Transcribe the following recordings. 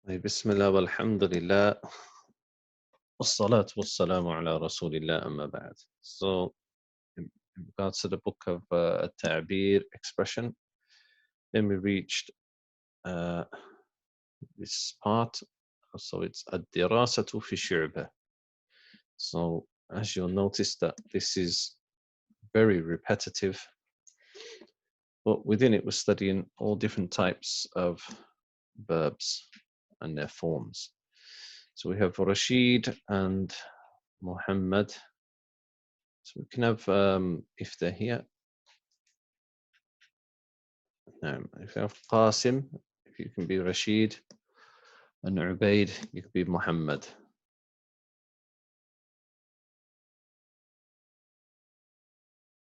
بسم الله والحمد لله والصلاة والسلام على رسول الله أما بعد. So in regards to the book of التعبير expression, then we reached uh, this part. So it's الدراسة في الشعبة. So as you'll notice that this is very repetitive, but within it we're studying all different types of verbs and their forms. So we have Rashid and Muhammad. So we can have, if they're here, if you have Qasim, if you can be Rashid, and Ubaid, you can be Muhammad.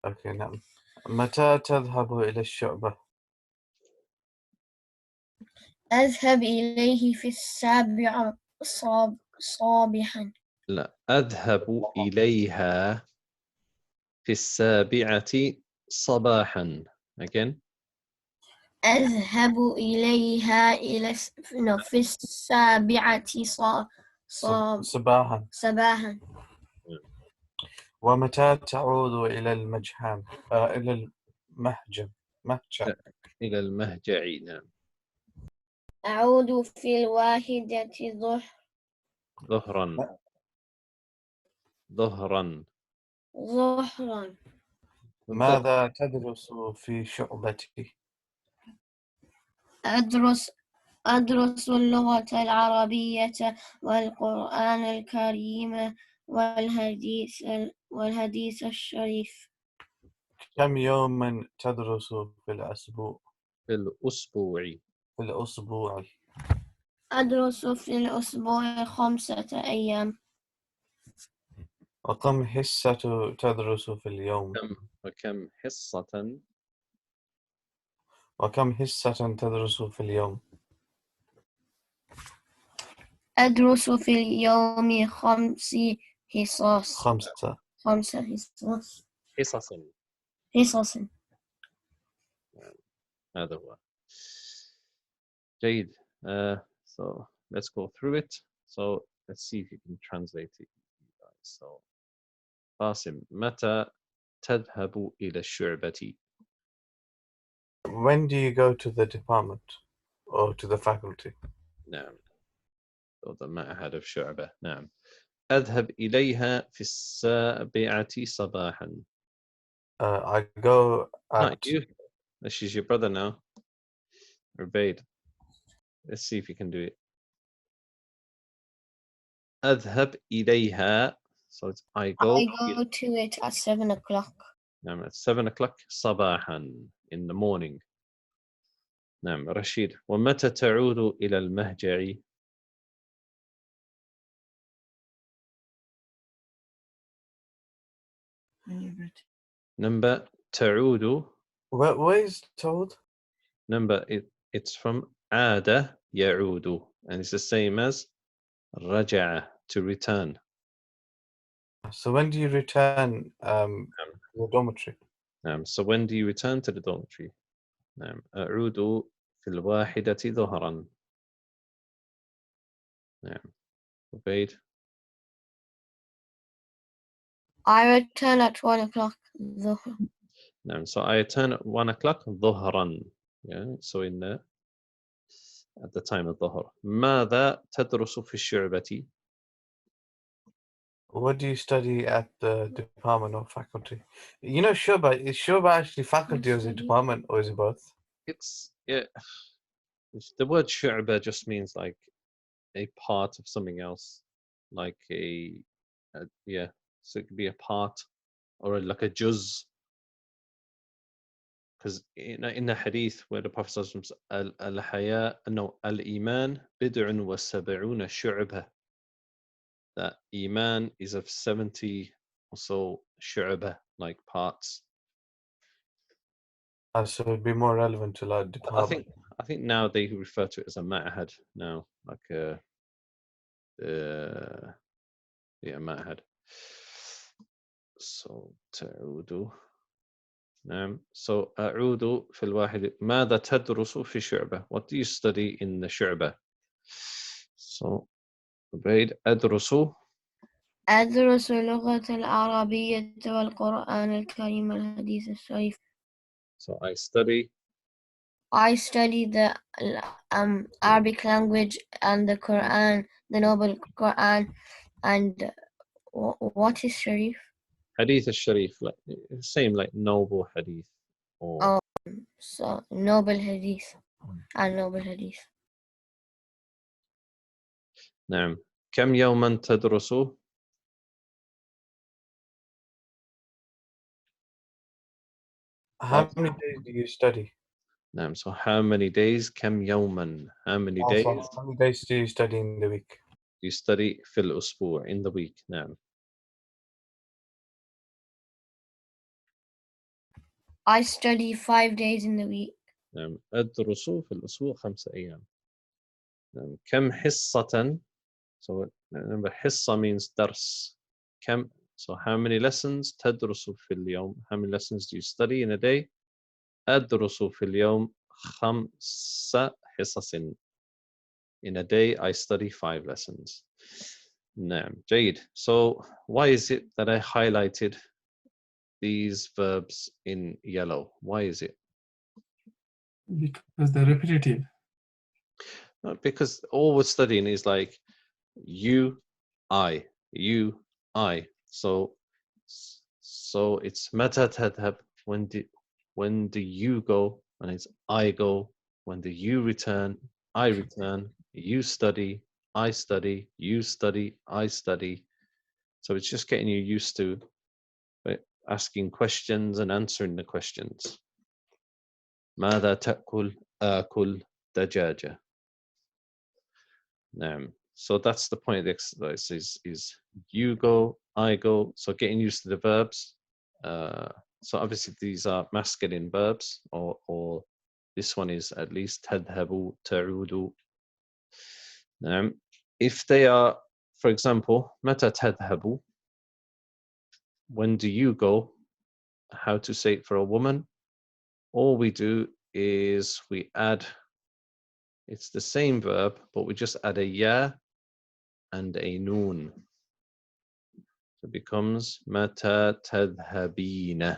أوكي نعم. متى تذهب إلى الشعبة؟ أذهب إليه في 7 صباحا. لا، أذهب إليها في 7 صباحا. Again. أذهب إليها في 7 صباحا. ومتى تعود إلى المجهن إلى المهجع؟ إلى المهجع. نعم. أعود في 1 ظهرا. ماذا تدرس في شعبتي؟ أدرس اللغة العربية والقرآن الكريم والحديث الشريف. كم يوما تدرس في الأسبوع؟ في الأسبوع. أدرس في الأسبوع 5 أيام. وكم حصة تدرس في اليوم؟ وكم حصة تدرس في اليوم؟ أدرس في اليوم 5 حصص. 5 حصص. هذا هو. جيد. So let's go through it. So let's see if you can translate it. So قاسم, متى تذهب إلى الشعبة? When do you go to the department or to the faculty? نعم. So the معهد of شعبة. نعم. أذهب إليها في 7 صباحا. I go at... Not you. This is your brother now. Ubaid. Let's see if you can do it. أذهب إليها. So it's I go to it at 7 o'clock. نعم, at 7 o'clock صباحا, in the morning. نعم. رشيد, ومتى تعود إلى المهجع؟ Number تعود. Where is told? Number it's from عاد يعود, and it's the same as رجع, to return. So when do you return the dormitory? So when do you return to the dormitory? أعود في 1 ظهرا. Ubaid. I return at 1 o'clock. So I return at 1 o'clock ظهرا. So in the at the time of ظهر. ماذا تدرس في الشعبة? What do you study at the department or faculty? You know, Shurba, is Shurba actually faculty or is it department or is it both? It's the word شعبة just means like a part of something else, like so it could be a part or like a juz. Because in the hadith where the Prophet says al-iman bid'un wa sab'una shu'bah, that iman is of 70 or so shu'bah, like parts. So it'd be more relevant to like department. I think now they refer to it as a ma'had now, like ma'had. So تعود. نعم. So أعود في 1. ماذا تدرس في شعبة? What do you study in the شعبة? So بعيد أدرس. أدرس اللغة العربية والقرآن الكريم والحديث الشريف. So I study. I study the Arabic language and the Quran, the Noble Quran, and what is Sharif? Hadith al-Sharif, like same like noble hadith. Or Oh, so Noble Hadith and Noble Hadith. نعم. كم يوما تدرس؟ How many days do you study? نعم. So how many days؟ كم يوما. How many Also, days how many days do you study in the week? you study في الأسبوع in the week. نعم. I study 5 days in the week. نعم. أدرس في الأسبوع 5 أيام. نعم. كم حصة؟ So remember حصة means درس. كم. So how many lessons تدرس في اليوم? How many lessons do you study in a day? أدرس في اليوم 5 حصص. In a day, I study 5 lessons. نعم. جيد. So why is it that I highlighted these verbs in yellow? Why is it? Because they're repetitive. Because all we're studying is like you, I, you, I. So it's متى تذهب? When do you go? And it's I go. When do you return? I return. You study. I study. You study. I study. So it's just getting you used to asking questions and answering the questions. ماذا تأكل؟ آكل دجاجة. نعم. So that's the point of the exercise is you go, I go. So getting used to the verbs. So obviously these are masculine verbs, or this one is at least تذهب, تعود. نعم. If they are, for example, متى تذهب? When do you go? How to say it for a woman? All we do is we add, it's the same verb, but we just add a ya and a noon. So it becomes متى تذهبين.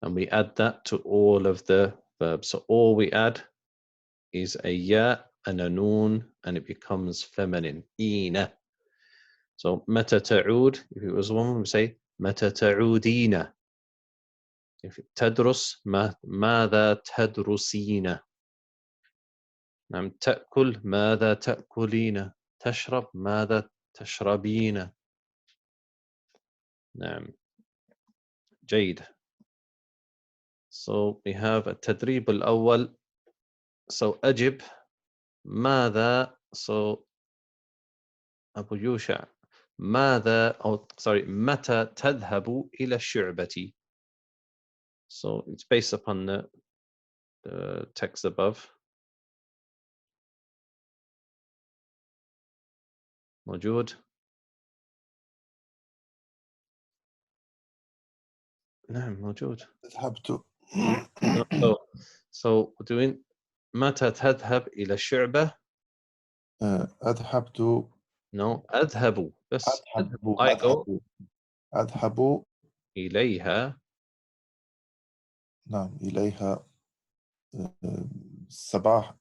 And we add that to all of the verbs. So all we add is a ya and a noon, and it becomes feminine. إينة. So متى تعود, if it was a woman, we say متى تعودين. If it تدرس, ماذا تدرسين. نعم. تأكل, ماذا تأكلين. تشرب, ماذا تشربين. نعم. جيد. So we have التدريب الأول. So أجب ماذا. So أبو يوشع ماذا متى تذهب إلى الشعبة. So it's based upon the text above. موجود. نعم موجود. ذهبت. So we're doing متى تذهب إلى الشعبة. أذهبت. No, أذهب بس. I go. أذهب إليها. نعم إليها الصباح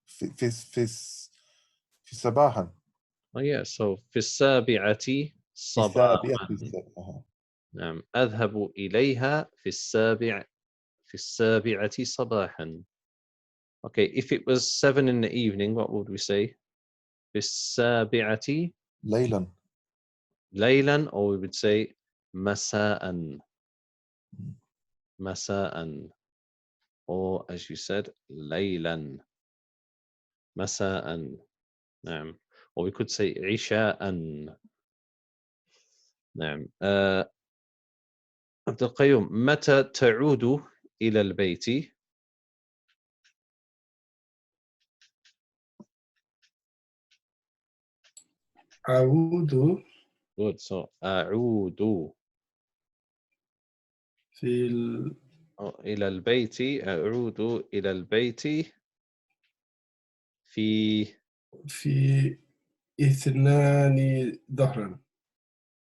في صباحا. Oh yeah, so في السابعة صباحا. نعم. أذهب إليها في السابعة صباحا. Okay, if it was 7 in the evening, what would we say? في السابعة ليلا, or we would say مساء. مساء. Or as you said, ليلا. مساء. نعم. Or we could say عشاء. نعم. عبد القيوم متى تعود إلى البيت؟ أعود Good. So أعود إلى البيت. أعود إلى البيت في في 2 ظهرا.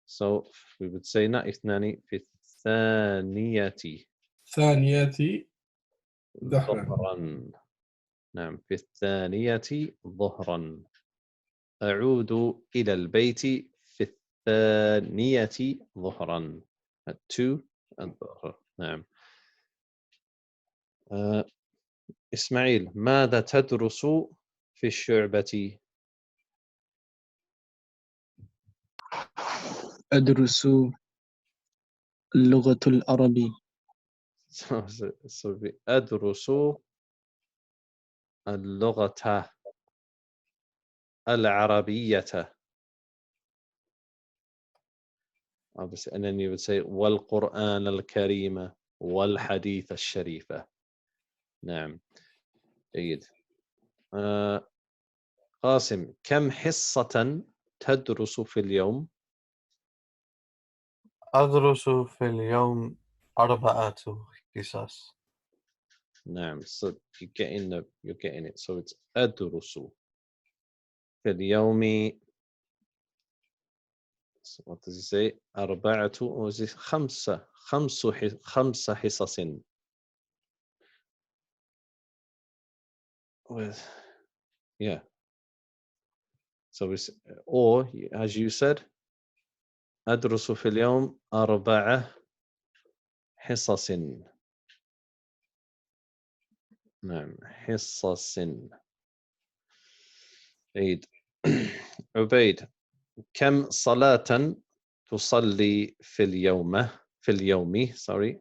So we would say not اثنان في الثانية ثانية ظهرا. ظهرا. نعم في الثانية ظهرا. أعود إلى البيت في الثانية ظهرا. two الظهر. نعم. إسماعيل ماذا تدرس في الشعبة؟ أدرس اللغة العربية. أدرس اللغة العربية. Obviously, and then you would say والقرآن الكريم والحديث الشريف. نعم جيد. قاسم كم حصة تدرس في اليوم؟ أدرس في اليوم 4 حصص. نعم so you're getting it. So it's أدرس في اليوم. So what does he say? 4 or is it 5 حصص. With yeah. So it's or as you said أدرس في اليوم 4 حصص. نعم حصص. عيد. عبيد كم صلاة تصلي في اليوم sorry.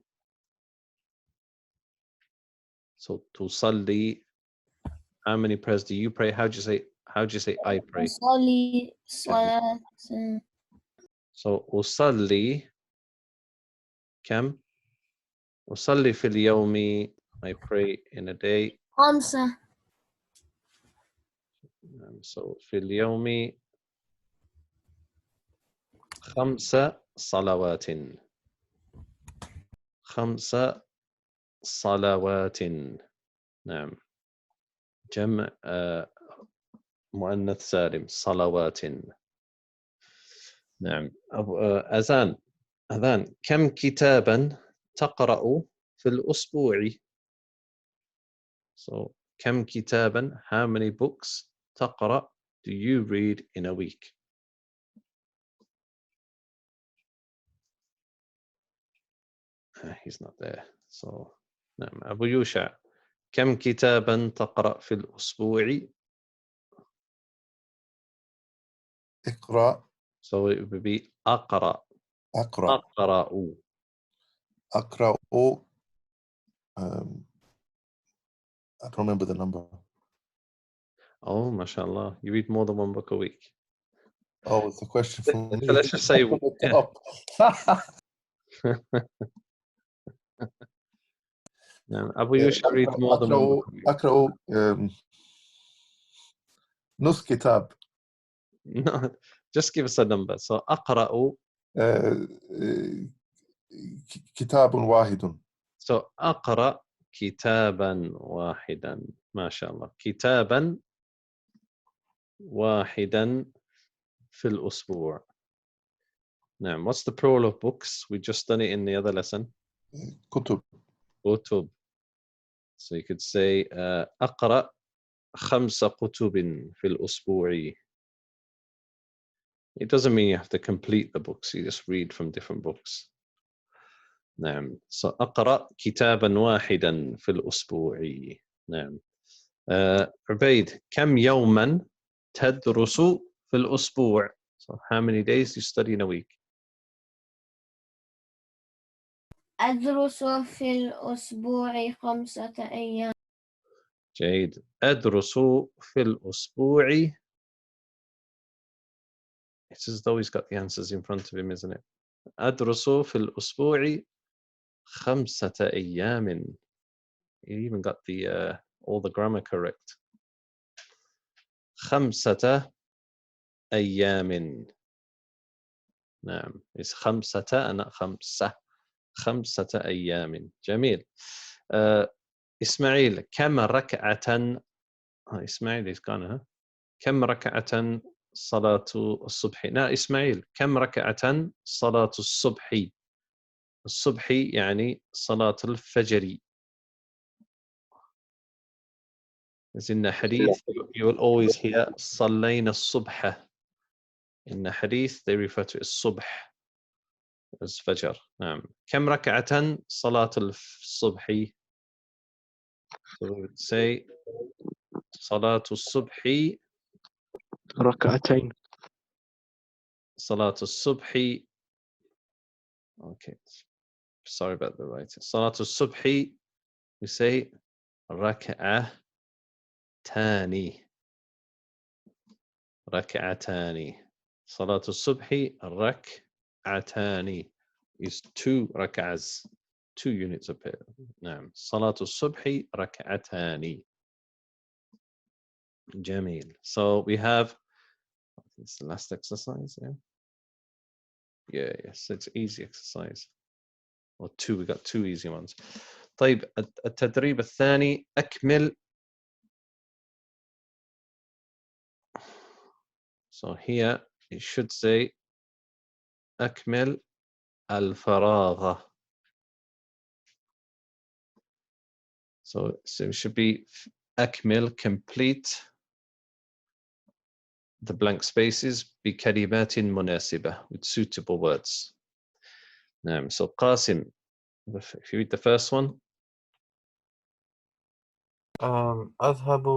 So تصلي, how many prayers do you pray? How do you say I pray? أصلي صلاة So أصلي كم؟ أصلي في اليوم, I pray in a day. 5. So في اليوم 5 صلوات. 5 صلوات. نعم جمع مؤنث سالم صلوات. نعم. أذان كم كتابا تقرأ في الأسبوع؟ So كم كتابا, how many books تقرأ do you read in a week? He's not there. So نعم أبو يوشع كم كتابا تقرأ في الأسبوع؟ اقرأ. So it would be أقرأ. أقرأ. أقرأ. أقرأ. I don't remember the number. Oh, mashallah. You read more than 1 book a week. Oh, it's a question for me. So let's just say, yeah. Abu Yusha reads more than 1 book a week. أقرأ نص كتاب. No, just give us a number. So أقرأ. كتاب واحد. So أقرأ كتابا واحدا. ما شاء الله. كتابا واحدا في الأسبوع. نعم. What's the plural of books? We just done it in the other lesson. كتب. كتب. So you could say أقرأ 5 كتب في الأسبوع. It doesn't mean you have to complete the books. You just read from different books. نعم. So أقرأ كتابا واحدا في الأسبوع. نعم. عبيد كم يوما تدرس في الأسبوع? So how many days do you study in a week? أدرس في الأسبوع 5 أيام. جيد. أدرس في الأسبوع. It's as though he's got the answers in front of him, isn't it? أدرس في الأسبوع 5 أيام. He even got the all the grammar correct. 5 أيام. نعم. It's 5 أنا 5. 5 أيام. جميل. إسماعيل كم ركعة؟ إسماعيل is gone, huh? كم ركعة صلاة الصبح؟ لا إسماعيل، كم ركعة صلاة الصبح؟ الصبح يعني صلاة الفجر. As in the hadith, you will always hear صلينا الصبح. In the hadith, they refer to الصبح as fajr. نعم. كم ركعة صلاة الصبح? So we would say صلاة الصبح. ركعتين. صلاة الصبح. Okay, sorry about the writing. صلاة الصبح, we say ركعتان. ركعتان. صلاة الصبح ركعتان is 2 ركعز, 2 units of prayer. نعم. صلاة الصبح ركعتان. جميل. So we have, I think it's the last exercise, yeah? Yeah, yes, it's easy exercise. Or 2, we got 2 easy ones. طيب التدريب الثاني أكمل. So here it should say أكمل الفراغ. So it should be أكمل, complete the blank spaces بكلمات مناسبة, with suitable words. نعم. So قاسم, if you read the first one. أذهب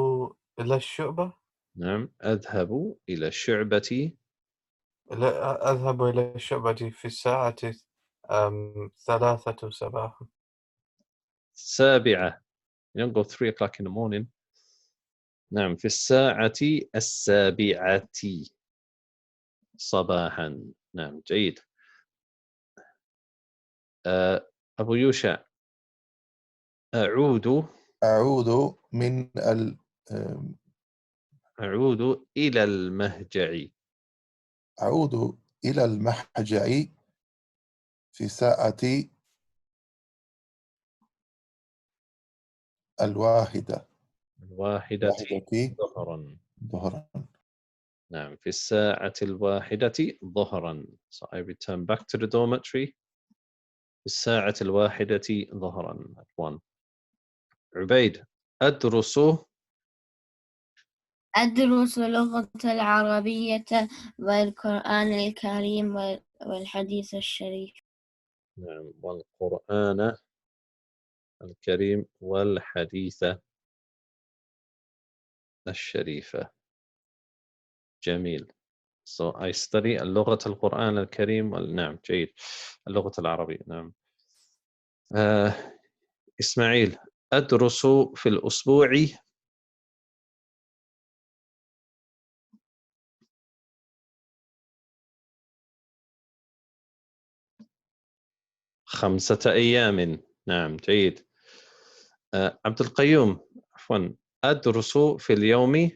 إلى الشعبة. نعم. أذهب إلى الشعبة. لا، أذهب إلى الشعبة في الساعة 3 صباحا. 7. You don't go 3 o'clock in the morning. نعم. في الساعة 7 صباحا. نعم. جيد. أبو يوشع. أعود من أعود إلى المهجع. أعود إلى المحجع في ساعة 1 ظهرا. نعم. في الساعة 1 ظهرا. So I return back to the dormitory. في الساعة 1 ظهرا. At 1. عبيد. أدرس اللغة العربية والقرآن الكريم والحديث الشريف. نعم. والقرآن الكريم والحديث الشريفة. جميل. So I study اللغة القرآن الكريم نعم. جيد. اللغة العربية. نعم. إسماعيل. أدرس في الأسبوع خمسة أيام. نعم. جيد. عبد القيوم. عفوا. أدرس في اليوم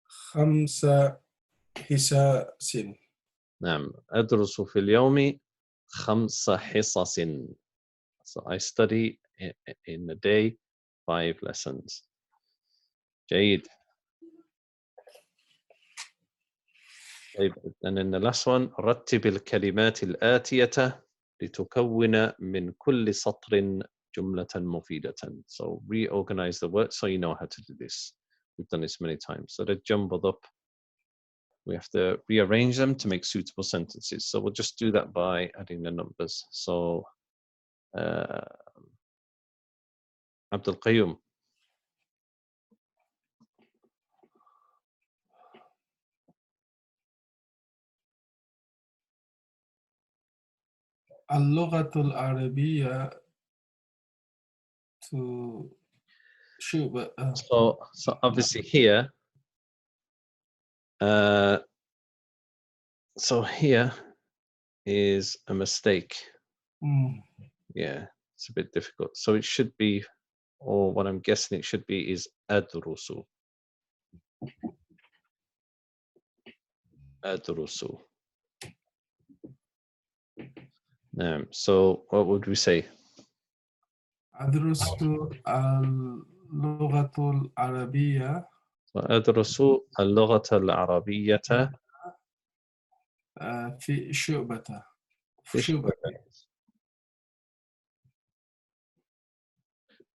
5 حصص. نعم. أدرس في اليوم 5 حصص. So I study in a day 5 lessons. جيد. طيب. And then the last one. رتب الكلمات الآتية لتكون من كل سطر جملة مفيدة. So reorganize the words so you know how to do this. We've done this many times. So they're jumbled up. We have to rearrange them to make suitable sentences. So we'll just do that by adding the numbers. So عبد القيوم. اللغة العربية شعبة. So obviously here, so here is a mistake. Yeah, it's a bit difficult. So it should be, or what I'm guessing it should be is أدرس. أدرس. So what would we say? أدرس اللغة العربية وأدرس اللغة العربية في الشعبة. في الشعبة.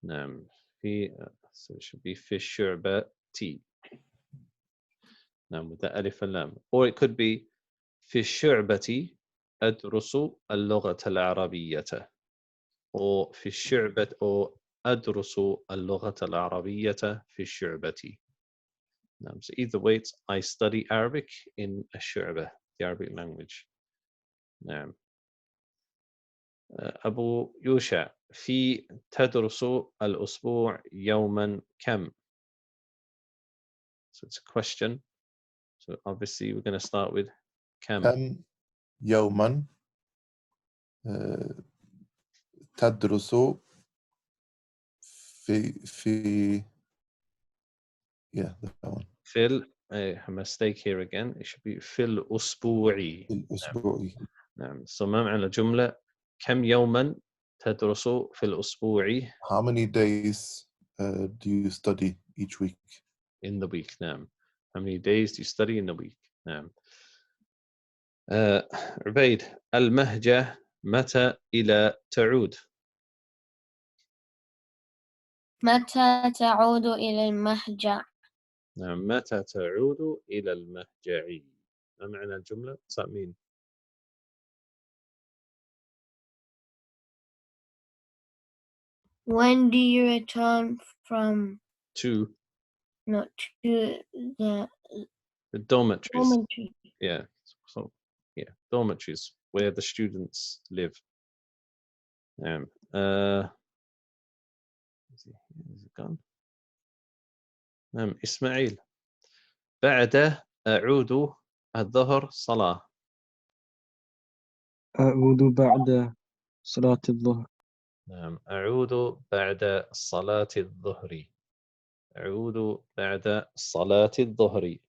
نعم في الشعبة تي. نعم ده ألف اللام. Or it could be في الشعبة أدرس اللغة العربية. أو في الشعبة أو أدرس اللغة العربية في الشعبة. نعم. So either way it's I study Arabic in الشعبة, the Arabic language. نعم. أبو يوشع في تدرس الأسبوع يوما كم? So it's a question. So obviously we're going to start with كم. كم يوما تدرس في yeah, that one. a mistake here again. It should be في الأسبوع. الأسبوع. نعم. So ما معنى الجملة كم يوما تدرس في الأسبوع? How many days do you study each week? In the week. نعم. How many days do you study in the week? نعم. عبيد المهجة متى إلى تعود؟ متى تعود إلى المهجع؟ نعم. متى تعود إلى المهجع؟ ما معنى الجملة؟ mean? When do you return from To not to the the dormitories. dormitory? Yeah. So yeah, dormitories where the students live. Is it gone? إسماعيل بعد أعود الظهر صلاة. أعود بعد صلاة الظهر. أعود بعد صلاة الظهر. أعود بعد صلاة الظهر.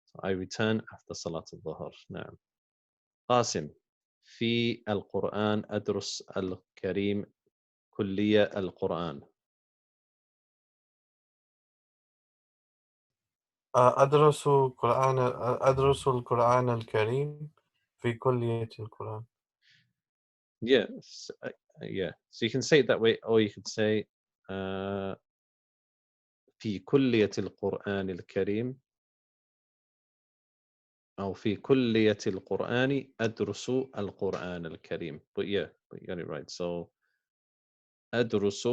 So I return after صلاة الظهر. نعم. قاسم في القرآن أدرس الكريم كلية القرآن. أدرس القرآن الكريم في كلية القرآن. Yes, yeah. So you can say it that way, or you could say في كلية القرآن الكريم أو في كلية القرآن أدرس القرآن الكريم. But yeah, but you got it right. So أدرس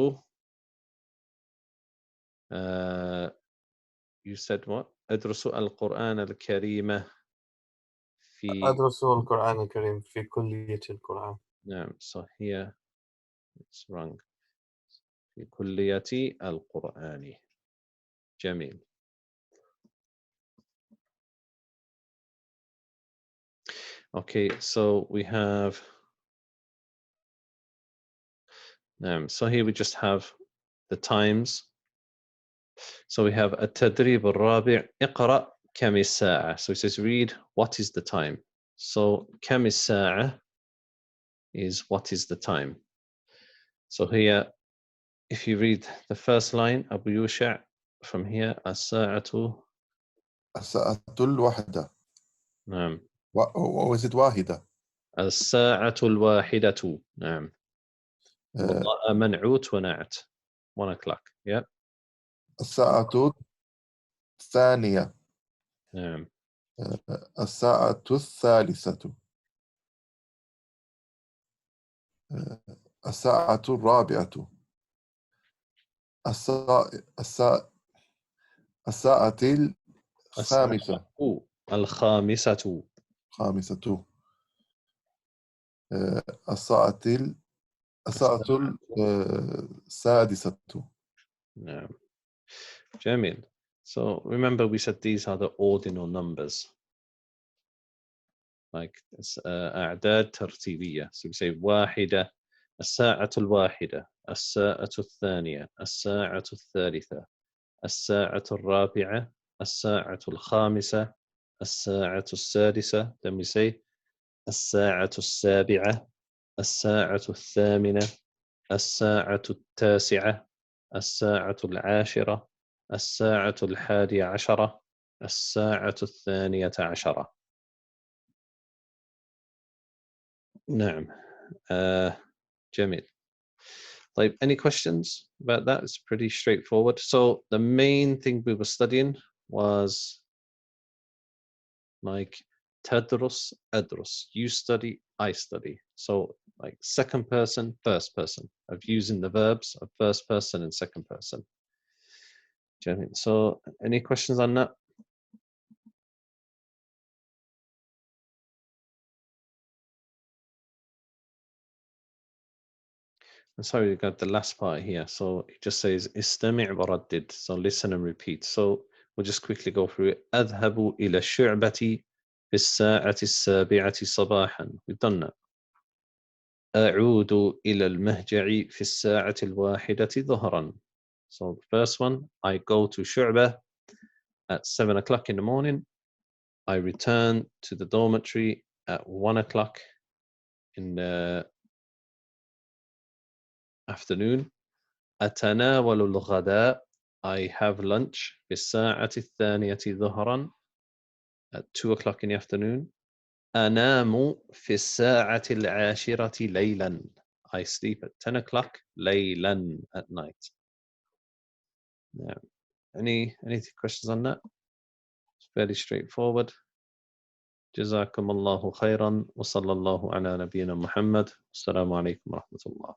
you said what? أدرس القرآن الكريم في أدرس القرآن الكريم في كلية القرآن. نعم. So here it's wrong. في كلية القرآن. جميل. Okay, so we have so here we just have the times. So we have التدريب الرابع اقرأ كم الساعة. So it says read what is the time. So كم الساعة is what is the time. So here if you read the first line Abu Yusha from here الساعة الواحدة. نعم. Or is it واحدة? الساعة الواحدة. نعم. والله منعوت ونعت 1 o'clock. Yeah. الساعة الثانية. نعم. الساعة الثالثة. الساعة الرابعة. الساعة الخامسة. الخامسة. خامسة. الساعة السادسة. نعم. جميل. So remember we said these are the ordinal numbers. Like أعداد ترتيبية. So we say واحدة الساعة الواحدة الساعة الثانية الساعة الثالثة الساعة الرابعة الساعة الخامسة الساعة السادسة. Then we say الساعة السابعة الساعة الثامنة الساعة التاسعة الساعة العاشرة، الساعة 11، الساعة 12. نعم. جميل. طيب, any questions about that? It's pretty straightforward. So the main thing we were studying was like تدرس أدرس. You study, I study. So like second person, first person, of using the verbs of first person and second person. جميل. So any questions on that? I'm sorry, you got the last part here. So it just says استمع وردد. So listen and repeat. So we'll just quickly go through it. أذهب إلى الشعبة في الساعة 7 صباحا. We've done that. أعود إلى المهجع في الساعة 1 ظهرا. So the first one, I go to Shu'bah at 7 o'clock in the morning. I return to the dormitory at 1 o'clock in the afternoon. أتناول الغداء. I have lunch في الساعة 2 ظهرا at 2 o'clock in the afternoon. أنام في الساعة 10 ليلا. I sleep at 10 o'clock ليلا at night. Yeah. Any questions on that? It's fairly straightforward. جزاكم الله خيرا وصلى الله على نبينا محمد. السلام عليكم ورحمة الله.